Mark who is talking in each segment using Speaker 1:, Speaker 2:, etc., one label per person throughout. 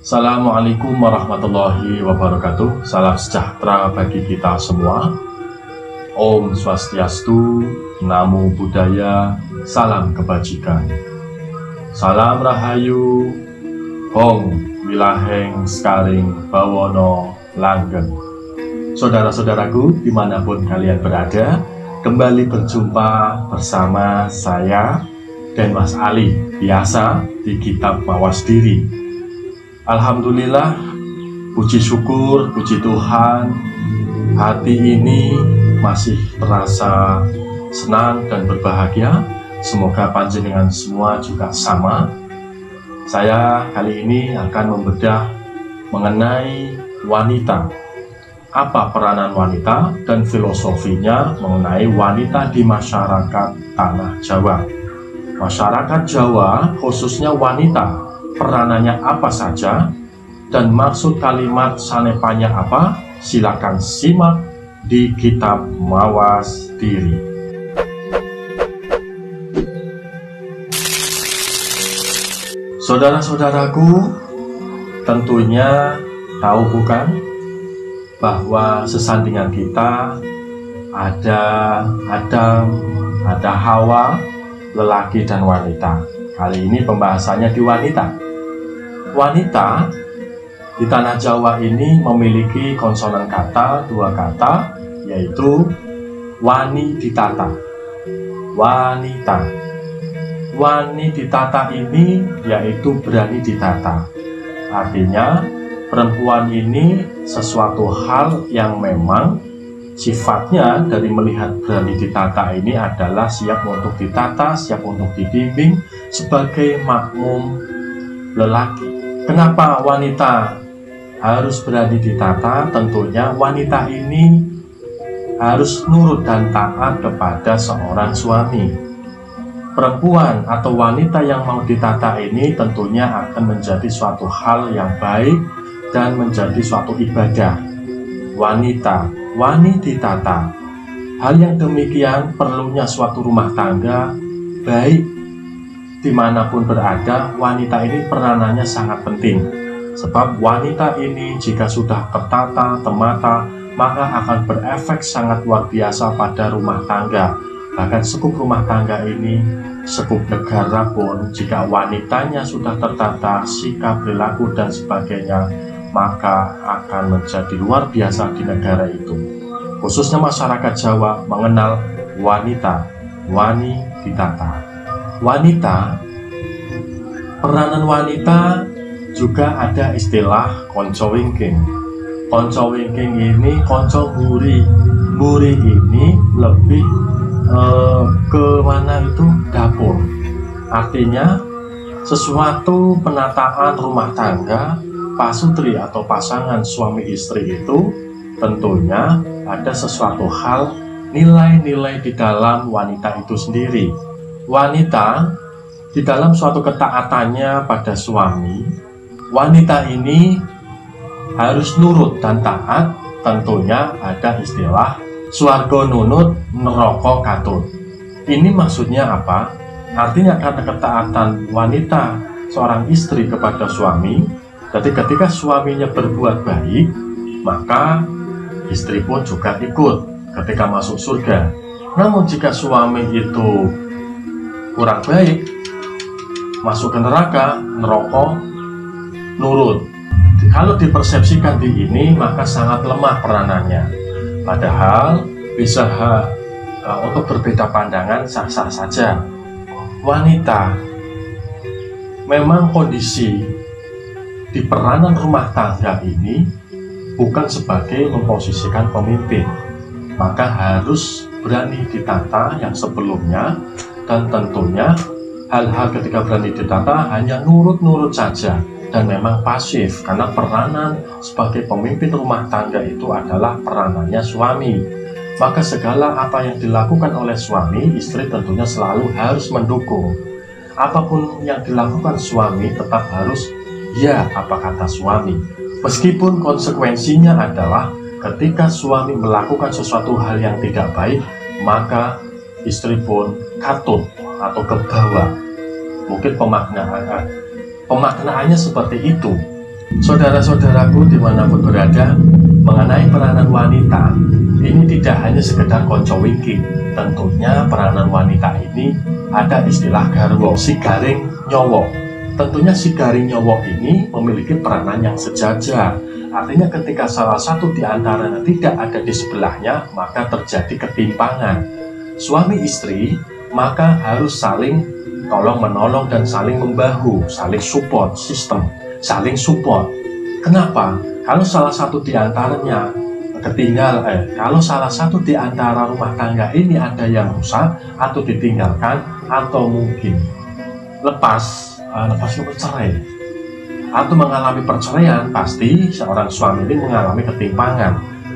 Speaker 1: Assalamualaikum warahmatullahi wabarakatuh. Salam sejahtera bagi kita semua. Om Swastiastu, Namo Buddhaya, salam kebajikan. Salam Rahayu, Hong Wilaheng Skaring Bawono Langgeng. Saudara-saudaraku dimanapun kalian berada, kembali berjumpa bersama saya dan Mas Ali, biasa di Kitab Mawas Diri. Alhamdulillah, puji syukur, puji Tuhan, hati ini masih terasa senang dan berbahagia. Semoga panjenengan semua juga sama. Saya kali ini akan membedah mengenai wanita. Apa peranan wanita dan filosofinya mengenai wanita di masyarakat Tanah Jawa. Masyarakat Jawa, khususnya wanita, peranannya apa saja, dan maksud kalimat sanepanya apa? Silakan simak di Kitab Mawas Diri. Saudara-saudaraku, tentunya tahu bukan bahwa sesandingan kita ada Adam, ada Hawa, lelaki dan wanita. Kali ini pembahasannya di wanita. Wanita di Tanah Jawa ini memiliki konsonan kata, dua kata, yaitu wani ditata. Wanita. Wani ditata ini yaitu berani ditata. Artinya perempuan ini sesuatu hal yang memang sifatnya dari melihat berani ditata ini adalah siap untuk ditata, siap untuk dibimbing sebagai makmum lelaki. Kenapa wanita harus berani ditata? Tentunya wanita ini harus nurut dan taat kepada seorang suami. Perempuan atau wanita yang mau ditata ini tentunya akan menjadi suatu hal yang baik dan menjadi suatu ibadah. Wanita, wani ditata. Hal yang demikian perlunya suatu rumah tangga baik. Dimanapun berada, wanita ini peranannya sangat penting. Sebab wanita ini jika sudah tertata, temata, maka akan berefek sangat luar biasa pada rumah tangga. Bahkan sekup rumah tangga ini, sekup negara pun, jika wanitanya sudah tertata, sikap, perilaku, dan sebagainya, maka akan menjadi luar biasa di negara itu. Khususnya masyarakat Jawa mengenal wanita, wani ditata. Wanita, peranan wanita juga ada istilah konco wingking. Konco wingking ini konco buri. Buri ini lebih ke mana itu? Dapur. Artinya sesuatu penataan rumah tangga, pasutri atau pasangan suami istri itu tentunya ada sesuatu hal, nilai-nilai di dalam wanita itu sendiri. Wanita di dalam suatu ketaatannya pada suami, wanita ini harus nurut dan taat. Tentunya ada istilah swarga nunut, neraka katut. Ini maksudnya apa? Artinya karena ketaatan wanita seorang istri kepada suami, jadi ketika suaminya berbuat baik, maka istri pun juga ikut ketika masuk surga. Namun jika suami itu kurang baik, masuk ke neraka, nurut. Kalau dipersepsikan di ini, maka sangat lemah peranannya. Padahal bisa untuk berbeda pandangan sah-sah saja. Wanita memang kondisi di peranan rumah tangga ini bukan sebagai memposisikan pemimpin, maka harus berani ditata yang sebelumnya. Dan tentunya hal-hal ketika berani ditata hanya nurut-nurut saja dan memang pasif, karena peranan sebagai pemimpin rumah tangga itu adalah peranannya suami. Maka segala apa yang dilakukan oleh suami, istri tentunya selalu harus mendukung. Apapun yang dilakukan suami tetap harus ya apa kata suami. Meskipun konsekuensinya adalah ketika suami melakukan sesuatu hal yang tidak baik, maka istri pun katut atau ke bawah. Mungkin pemaknaannya seperti itu. Saudara-saudaraku dimanapun berada, mengenai peranan wanita, ini tidak hanya sekedar konco wingking. Tentunya peranan wanita ini ada istilah garwo, si garing nyowo. Tentunya si garing nyowo ini memiliki peranan yang sejajar. Artinya ketika salah satu di antaranya tidak ada di sebelahnya, maka terjadi ketimpangan. Suami istri maka harus saling tolong-menolong dan saling membahu, saling support sistem, saling support. Kenapa? Kalau salah satu di antaranya kalau salah satu di antara rumah tangga ini ada yang rusak atau ditinggalkan atau mungkin lepas cerai atau mengalami perceraian, pasti seorang suami ini mengalami ketimpangan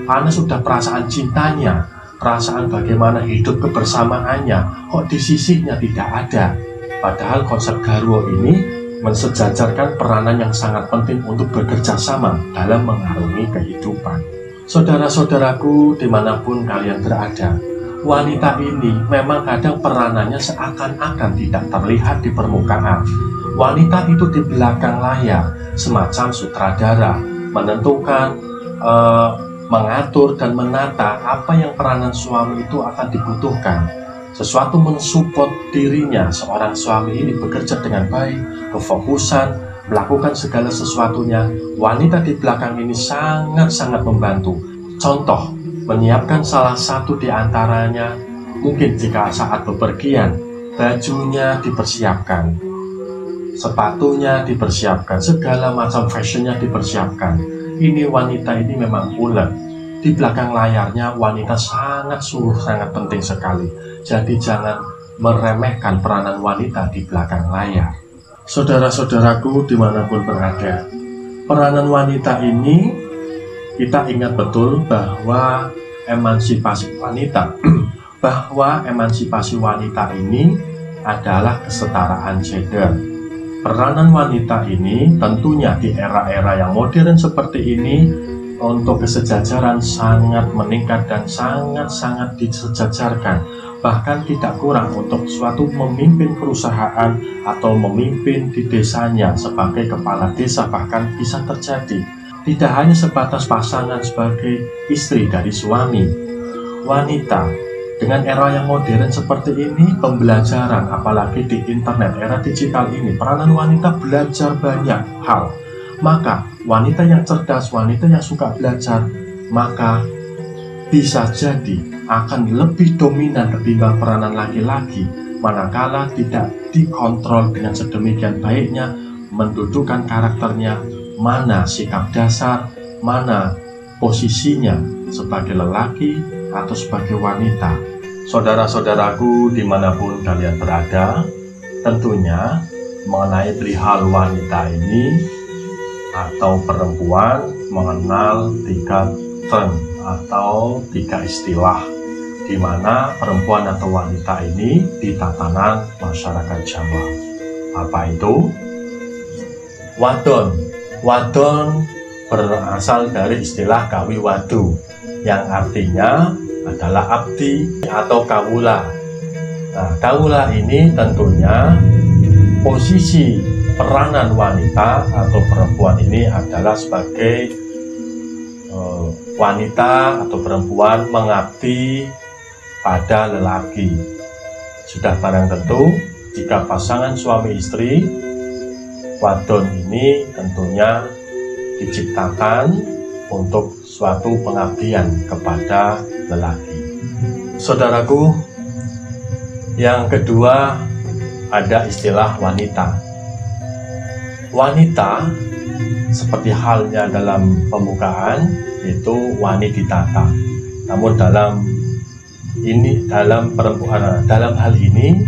Speaker 1: karena sudah perasaan cintanya, perasaan bagaimana hidup kebersamaannya kok di sisinya tidak ada. Padahal konsep garwo ini mensejajarkan peranan yang sangat penting untuk bekerja sama dalam mengarungi kehidupan. Saudara-saudaraku dimanapun kalian berada, wanita ini memang kadang peranannya seakan-akan tidak terlihat di permukaan. Wanita itu di belakang layar, semacam sutradara, menentukan, mengatur dan menata apa yang peranan suami itu akan dibutuhkan. Sesuatu mensupport dirinya, seorang suami ini bekerja dengan baik, kefokusan, melakukan segala sesuatunya. Wanita di belakang ini sangat-sangat membantu. Contoh, menyiapkan salah satu di antaranya, mungkin jika saat bepergian, bajunya dipersiapkan, sepatunya dipersiapkan, segala macam fashionnya dipersiapkan. Ini wanita ini memang ulet. Di belakang layarnya wanita sangat penting sekali. Jadi jangan meremehkan peranan wanita di belakang layar. Saudara-saudaraku dimanapun berada, peranan wanita ini kita ingat betul bahwa emansipasi wanita ini adalah kesetaraan gender. Peranan wanita ini tentunya di era-era yang modern seperti ini untuk kesejajaran sangat meningkat dan sangat disejajarkan. Bahkan tidak kurang untuk suatu memimpin perusahaan atau memimpin di desanya sebagai kepala desa, bahkan bisa terjadi. Tidak hanya sebatas pasangan sebagai istri dari suami. Wanita dengan era yang modern seperti ini, pembelajaran apalagi di internet, era digital ini, peranan wanita belajar banyak hal. Maka wanita yang cerdas, wanita yang suka belajar, maka bisa jadi akan lebih dominan ketimbang peranan laki-laki manakala tidak dikontrol dengan sedemikian baiknya, mendudukkan karakternya, mana sikap dasar, mana posisinya sebagai lelaki atau sebagai wanita. Saudara-saudaraku dimanapun kalian berada, tentunya mengenai perihal wanita ini atau perempuan mengenal 3 term atau 3 istilah di mana perempuan atau wanita ini di tatanan masyarakat Jawa. Apa itu? Wadon. Wadon berasal dari istilah kawi wadu yang artinya adalah abdi atau kawula. Nah, kawula ini tentunya posisi peranan wanita atau perempuan ini adalah sebagai wanita atau perempuan mengabdi pada lelaki. Sudah barang tentu jika pasangan suami istri, wadon ini tentunya diciptakan untuk suatu pengabdian kepada lelaki. Saudaraku, yang kedua ada istilah wanita. Wanita seperti halnya dalam pembukaan itu wani ditata. Namun dalam hal ini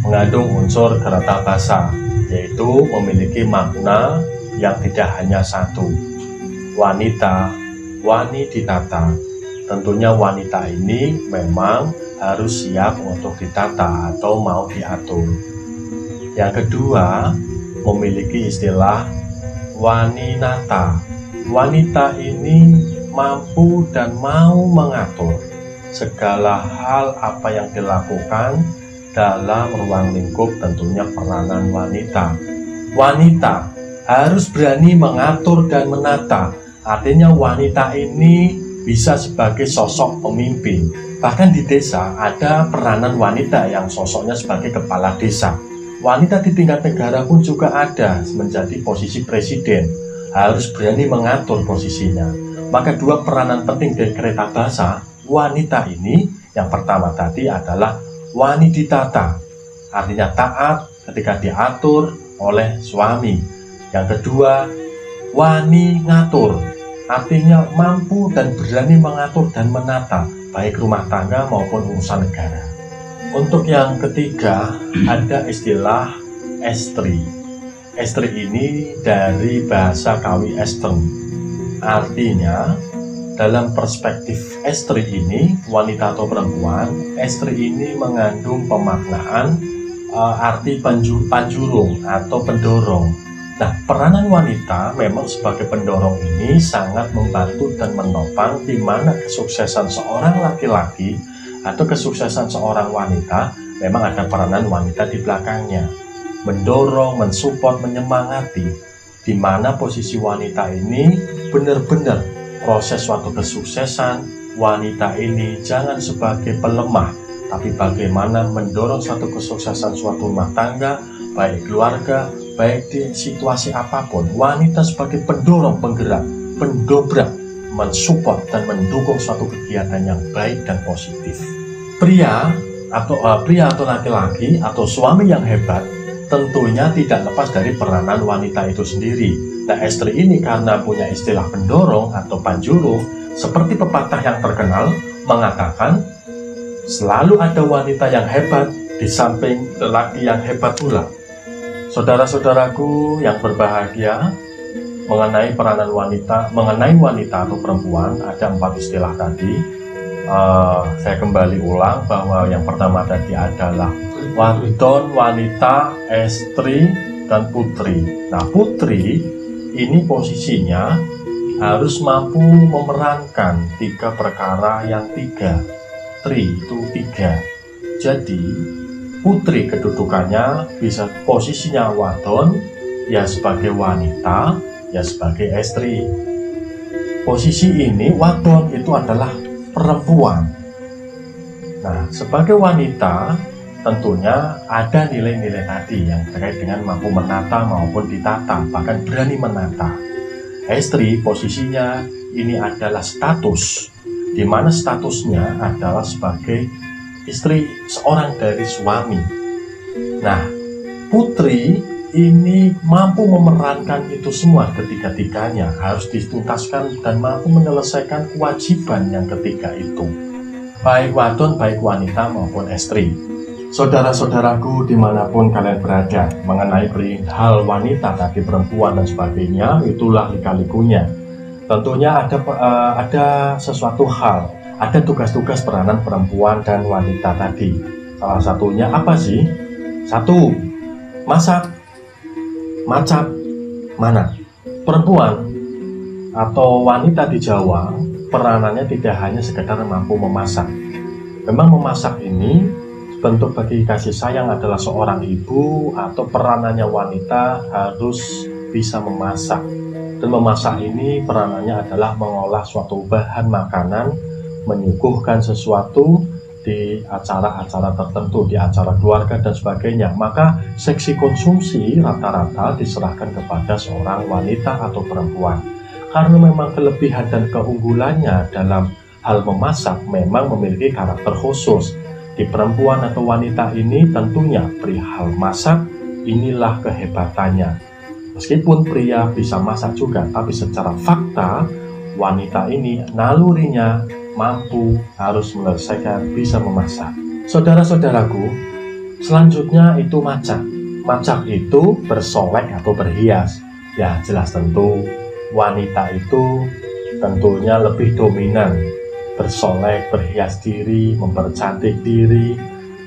Speaker 1: mengandung unsur gerata basa, yaitu memiliki makna yang tidak hanya satu. Wanita, wani ditata. Tentunya wanita ini memang harus siap untuk ditata atau mau diatur. Yang kedua, memiliki istilah waninata. Wanita ini mampu dan mau mengatur segala hal apa yang dilakukan dalam ruang lingkup tentunya peranan wanita. Wanita harus berani mengatur dan menata. Artinya wanita ini bisa sebagai sosok pemimpin. Bahkan di desa ada peranan wanita yang sosoknya sebagai kepala desa. Wanita di tingkat negara pun juga ada menjadi posisi presiden, harus berani mengatur posisinya. Maka dua peranan penting dari kereta bahasa wanita ini, yang pertama tadi adalah wani ditata, artinya taat ketika diatur oleh suami. Yang kedua, wani ngatur, artinya mampu dan berani mengatur dan menata baik rumah tangga maupun urusan negara. Untuk yang ketiga, ada istilah estri. Estri ini dari bahasa Kawi Esten. Artinya, dalam perspektif estri ini, wanita atau perempuan, estri ini mengandung pemaknaan arti panjurung atau pendorong. Nah, peranan wanita memang sebagai pendorong ini sangat membantu dan menopang di mana kesuksesan seorang laki-laki atau kesuksesan seorang wanita memang ada peranan wanita di belakangnya, mendorong, mensupport, menyemangati, di mana posisi wanita ini benar-benar proses suatu kesuksesan. Wanita ini jangan sebagai pelemah, tapi bagaimana mendorong suatu kesuksesan suatu rumah tangga, baik keluarga, baik di situasi apapun. Wanita sebagai pendorong, penggerak, pendobrak, mensupport dan mendukung suatu kegiatan yang baik dan positif. Pria atau laki-laki atau suami yang hebat tentunya tidak lepas dari peranan wanita itu sendiri. Nah, estri ini karena punya istilah pendorong atau panjurung, seperti pepatah yang terkenal mengatakan, selalu ada wanita yang hebat di samping lelaki yang hebat pula. Saudara-saudaraku yang berbahagia, mengenai peranan wanita, mengenai wanita atau perempuan, ada 4 istilah tadi. Saya kembali ulang bahwa yang pertama tadi adalah wadon, wanita, estri, dan putri. Nah, putri ini posisinya harus mampu memerankan 3 perkara yang 3. Tri itu 3. Jadi putri kedudukannya bisa posisinya wadon, ya sebagai wanita, ya sebagai estri. Posisi ini wadon itu adalah perempuan. Nah, sebagai wanita tentunya ada nilai-nilai tadi yang terkait dengan mampu menata maupun ditata, bahkan berani menata. Estri posisinya ini adalah status, di mana statusnya adalah sebagai istri seorang dari suami. Nah, putri ini mampu memerankan itu semua ketiga-tiganya, harus dituntaskan dan mampu menyelesaikan kewajiban yang ketiga itu, baik wadon, baik wanita maupun estri. Saudara-saudaraku dimanapun kalian berada, mengenai perihal wanita tadi, perempuan dan sebagainya, itulah lika-likunya. Tentunya ada sesuatu hal, ada tugas-tugas peranan perempuan dan wanita tadi. Salah satunya apa sih? 1. Masak. Masak mana? Perempuan atau wanita di Jawa peranannya tidak hanya sekedar mampu memasak. Memang memasak ini bentuk bagi kasih sayang adalah seorang ibu, atau peranannya wanita harus bisa memasak. Dan memasak ini peranannya adalah mengolah suatu bahan makanan, menyuguhkan sesuatu di acara-acara tertentu, di acara keluarga dan sebagainya. Maka seksi konsumsi rata-rata diserahkan kepada seorang wanita atau perempuan. Karena memang kelebihan dan keunggulannya dalam hal memasak memang memiliki karakter khusus. Di perempuan atau wanita ini tentunya perihal masak inilah kehebatannya. Meskipun pria bisa masak juga, tapi secara fakta wanita ini nalurinya mampu, harus menyelesaikan, bisa memasak. Saudara-saudaraku, selanjutnya itu masak. Masak itu bersolek atau berhias. Ya jelas tentu wanita itu tentunya lebih dominan, bersolek, berhias diri, mempercantik diri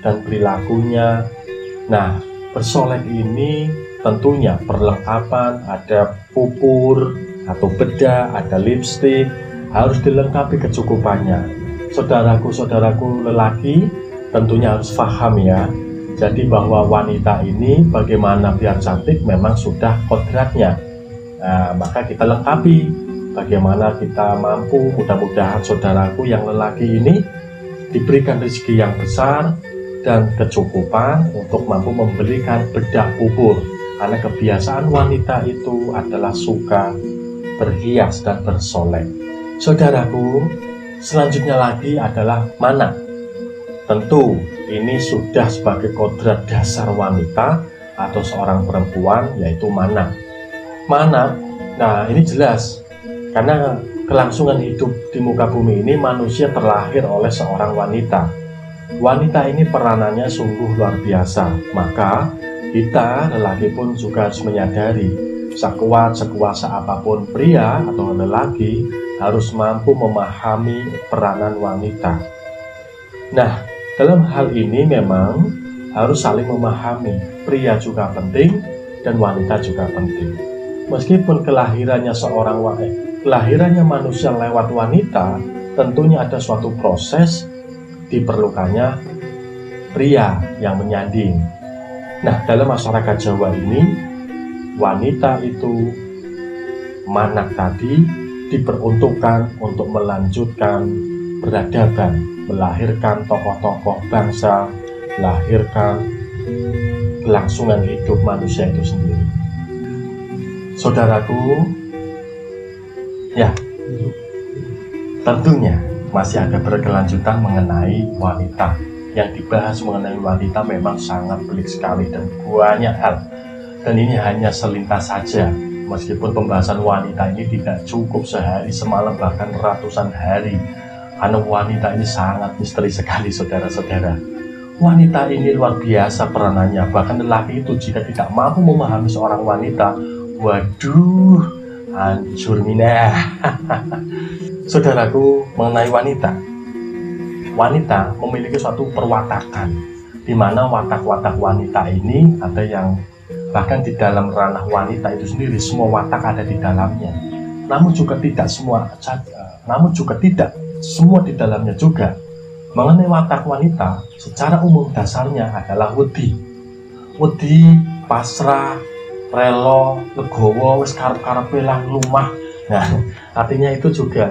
Speaker 1: dan perilakunya. Nah, bersolek ini tentunya perlengkapan, ada pupur atau bedak, ada lipstik, harus dilengkapi kecukupannya. Saudaraku lelaki tentunya harus paham ya. Jadi bahwa wanita ini bagaimana biar cantik memang sudah kodratnya. Nah, maka kita lengkapi bagaimana kita mampu. Mudah-mudahan saudaraku yang lelaki ini diberikan rezeki yang besar dan kecukupan untuk mampu membelikan bedah bubur, karena kebiasaan wanita itu adalah suka berhias dan bersolek. Saudaraku, selanjutnya lagi adalah mana. Tentu ini sudah sebagai kodrat dasar wanita atau seorang perempuan, yaitu mana. Nah ini jelas, karena kelangsungan hidup di muka bumi ini manusia terlahir oleh seorang wanita. Wanita ini peranannya sungguh luar biasa. Maka kita lelaki pun juga harus menyadari, sekuasa apapun pria atau lelaki harus mampu memahami peranan wanita. Nah, dalam hal ini memang harus saling memahami. Pria juga penting dan wanita juga penting. Meskipun kelahirannya manusia lewat wanita, tentunya ada suatu proses diperlukannya pria yang menyanding. Nah, dalam masyarakat Jawa ini, wanita itu manak tadi diperuntukkan untuk melanjutkan peradaban, melahirkan tokoh-tokoh bangsa, melahirkan kelangsungan hidup manusia itu sendiri. Saudaraku, ya, tentunya masih ada berkelanjutan mengenai wanita. Yang dibahas mengenai wanita memang sangat pelik sekali dan banyak hal. Dan ini hanya selintas saja, meskipun pembahasan wanita ini tidak cukup sehari semalam, bahkan ratusan hari. Karena wanita ini sangat misteri sekali, saudara-saudara. Wanita ini luar biasa peranannya. Bahkan lelaki itu jika tidak mampu memahami seorang wanita, waduh, hancur mina. Saudaraku, mengenai wanita memiliki suatu perwatakan, di mana watak-watak wanita ini ada yang bahkan di dalam ranah wanita itu sendiri semua watak ada di dalamnya. Namun juga tidak semua di dalamnya juga. Mengenai watak wanita, secara umum dasarnya adalah wedi, pasrah, relo, legowo, wis karep-karepe lan lumah. Nah, artinya itu juga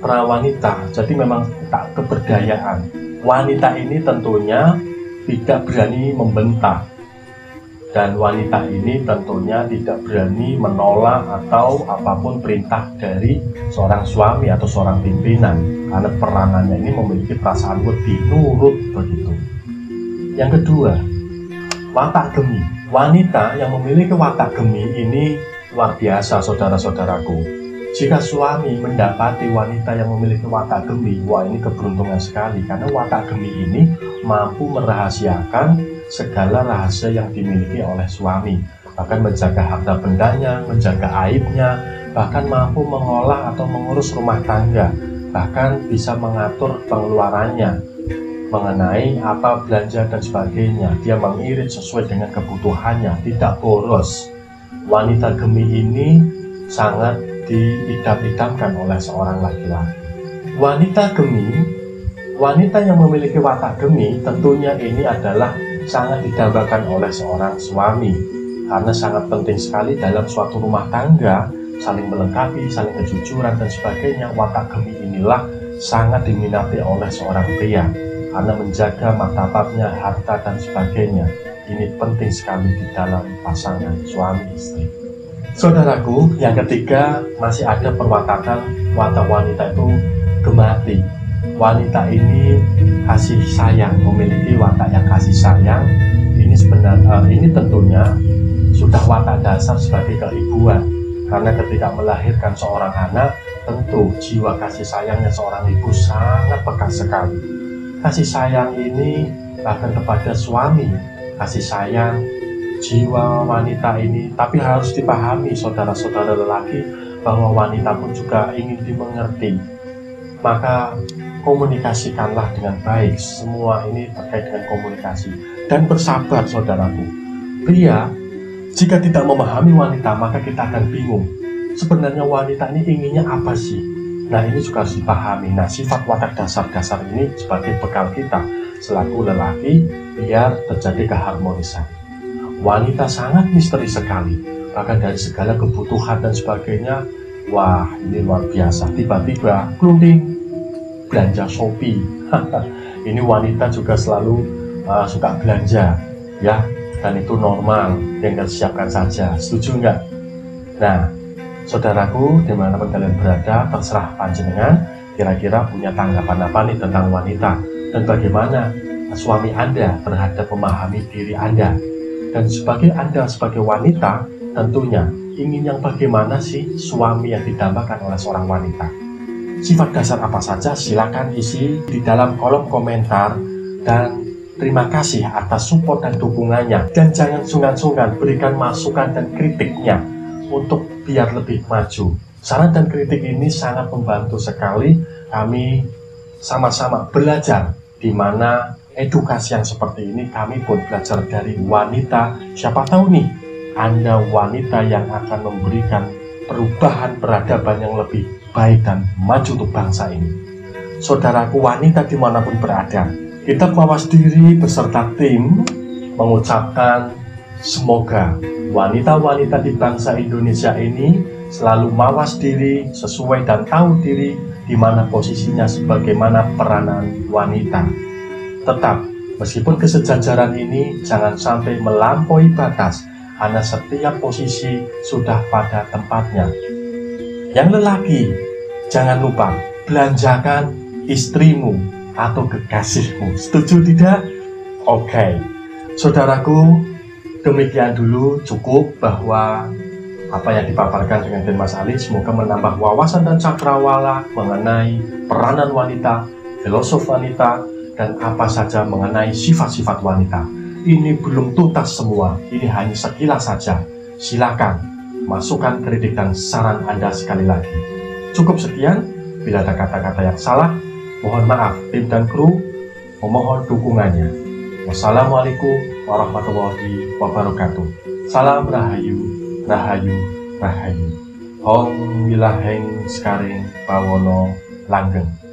Speaker 1: peran wanita. Jadi memang tak keberdayaan. Wanita ini tentunya tidak berani membentak. Dan wanita ini tentunya tidak berani menolak atau apapun perintah dari seorang suami atau seorang pimpinan, karena peranannya ini memiliki perasaan wedi, nurut begitu. Yang kedua, watak gemi. Wanita yang memiliki watak gemi ini luar biasa, saudara-saudaraku. Jika suami mendapati wanita yang memiliki watak gemi, wah ini keberuntungan sekali, karena watak gemi ini mampu merahasiakan segala rahasia yang dimiliki oleh suami, bahkan menjaga harta bendanya, menjaga aibnya, bahkan mampu mengolah atau mengurus rumah tangga, bahkan bisa mengatur pengeluarannya mengenai apa belanja dan sebagainya. Dia mengirit sesuai dengan kebutuhannya, tidak boros. Wanita gemi ini sangat diidam-idamkan oleh seorang laki-laki. Wanita yang memiliki watak gemi tentunya ini adalah sangat didambakan oleh seorang suami, karena sangat penting sekali dalam suatu rumah tangga, saling melengkapi, saling kejujuran dan sebagainya. Watak gemi inilah sangat diminati oleh seorang pria, karena menjaga martabatnya, harta dan sebagainya. Ini penting sekali di dalam pasangan suami istri. Saudaraku, yang ketiga masih ada perwatakan watak wanita itu gemati. Wanita ini kasih sayang, memiliki watak yang kasih sayang. Ini tentunya sudah watak dasar sebagai keibuan, karena ketika melahirkan seorang anak, tentu jiwa kasih sayangnya seorang ibu sangat peka sekali. Kasih sayang ini bahkan kepada suami, kasih sayang jiwa wanita ini. Tapi harus dipahami, saudara-saudara lelaki, bahwa wanita pun juga ingin dimengerti. Maka komunikasikanlah dengan baik. Semua ini terkait dengan komunikasi. Dan bersabar, saudaraku. Pria, jika tidak memahami wanita, maka kita akan bingung. Sebenarnya wanita ini inginnya apa sih? Nah, ini juga harus dipahami. Nah, sifat watak dasar-dasar ini sebagai bekal kita selaku lelaki, biar terjadi keharmonisan. Wanita sangat misteri sekali. bahkan dari segala kebutuhan dan sebagainya. Wah, ini luar biasa. Tiba-tiba kelunding belanja Shopee. Ini wanita juga selalu suka belanja, ya, dan itu normal, tinggal siapkan saja. Setuju nggak? Nah, saudaraku, dimanapun kalian berada, terserah panjenengan kira-kira punya tanggapan apa nih tentang wanita, dan bagaimana suami Anda terhadap memahami diri Anda. Dan sebagai Anda sebagai wanita, tentunya ingin yang bagaimana sih suami yang didambakan oleh seorang wanita? Sifat dasar apa saja? Silakan isi di dalam kolom komentar, dan terima kasih atas support dan dukungannya. Dan jangan sungkan-sungkan berikan masukan dan kritiknya untuk biar lebih maju. Saran dan kritik ini sangat membantu sekali kami sama-sama belajar, di mana edukasi yang seperti ini kami pun belajar dari wanita. Siapa tahu nih, Anda wanita yang akan memberikan perubahan peradaban yang lebih baik dan maju untuk bangsa ini. Saudaraku wanita dimanapun berada, kita mawas diri beserta tim mengucapkan semoga wanita-wanita di bangsa Indonesia ini selalu mawas diri sesuai dan tahu diri di mana posisinya sebagaimana peranan wanita. Tetap, meskipun kesejajaran ini jangan sampai melampaui batas, karena setiap posisi sudah pada tempatnya. Yang lelaki, jangan lupa belanjakan istrimu atau kekasihmu. Setuju tidak? Oke. Saudaraku, demikian dulu, cukup bahwa apa yang dipaparkan dengan Den Mas Ali semoga menambah wawasan dan cakrawala mengenai peranan wanita, filosof wanita, dan apa saja mengenai sifat-sifat wanita. Ini belum tuntas semua, ini hanya sekilas saja. Silakan masukkan kritik dan saran Anda sekali lagi. Cukup sekian, bila ada kata-kata yang salah, mohon maaf. Tim dan kru memohon dukungannya. Wassalamualaikum warahmatullahi wabarakatuh. Salam Rahayu, Rahayu, Rahayu. Om Wilaheng Skaring Bawono Langgeng.